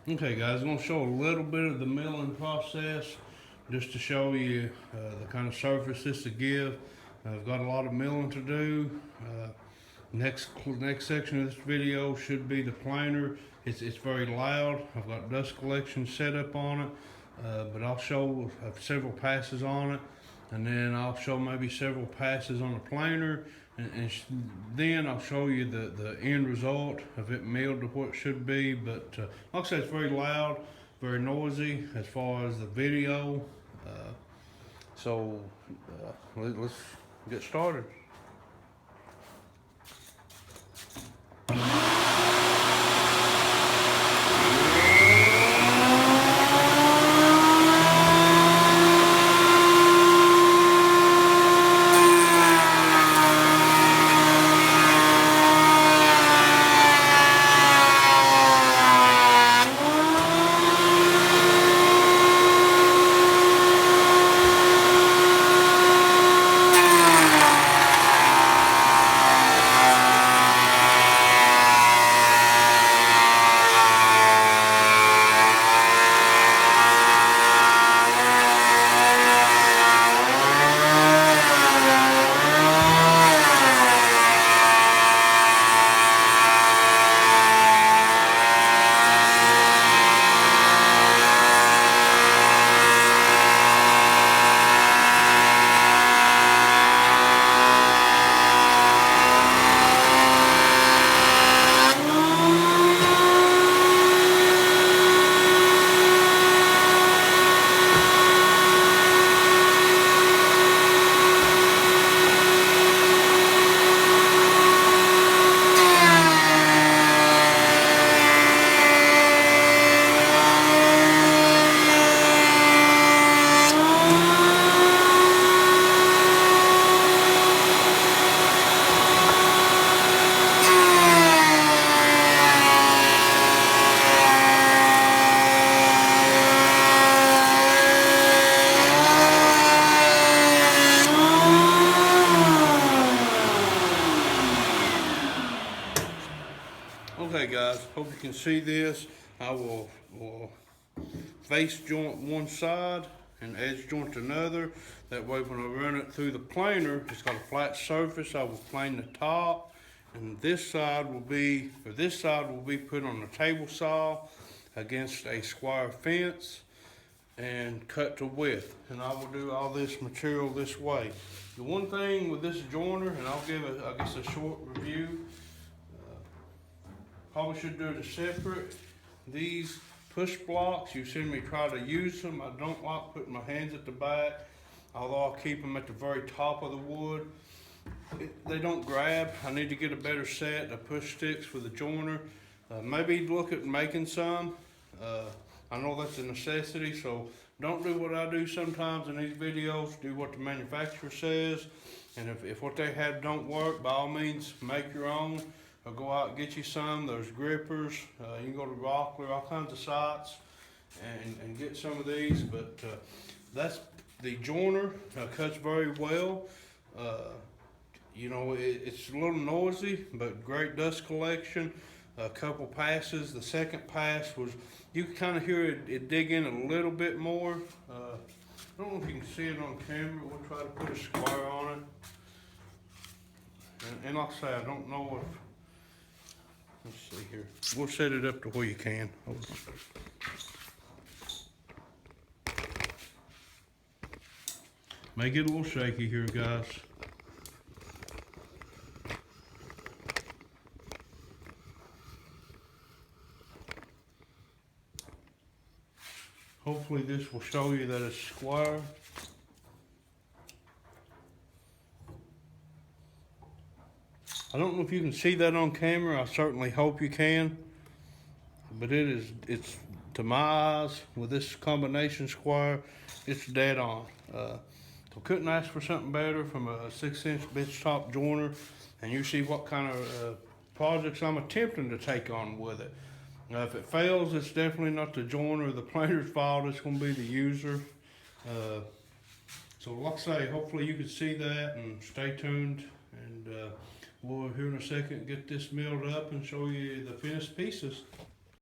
Okay guys, I'm going to show a little bit of the milling process just to show you the kind of surface this to give. I've got a lot of milling to do. Next section of this video should be the planer. It's very loud. I've got dust collection set up on it, but I'll show several passes on it, and then I'll show maybe several passes on the planer, and then I'll show you the end result of it milled to what it should be. But like I said, it's very loud, very noisy as far as the video. So let's get started. Okay guys, hope you can see this. I will face joint one side and edge joint another. That way when I run it through the planer, it's got a flat surface. I will plane the top, and this side will be put on a table saw against a square fence and cut to width. And I will do all this material this way. The one thing with this joiner, and I'll give a short review. Probably should do it separate. These push blocks, you've seen me try to use them. I don't like putting my hands at the back, although I'll keep them at the very top of the wood. They don't grab. I need to get a better set of push sticks for the joiner. Maybe look at making some. I know that's a necessity, so don't do what I do sometimes in these videos. Do what the manufacturer says. And if what they have don't work, by all means, make your own. Or go out and get you some. There's grippers. You can go to Rockler, all kinds of sites, and get some of these. But that's the joiner. Cuts very well. You know, it's a little noisy, but great dust collection. A couple passes. The second pass was, you can kind of hear it dig in a little bit more. I don't know if you can see it on camera. We'll try to put a square on it. And like I say, I don't know if, let's see here. We'll set it up to where you can. Hold on. May get a little shaky here, guys. Hopefully this will show you that it's square. I don't know if you can see that on camera. I certainly hope you can. But it's to my eyes, with this combination square, it's dead on. So couldn't ask for something better from a 6-inch benchtop joiner. And you see what kind of projects I'm attempting to take on with it. If it fails, it's definitely not the joiner or the planer's fault. It's going to be the user. So like I say, hopefully you can see that, and stay tuned. And we'll here in a second get this milled up and show you the finished pieces.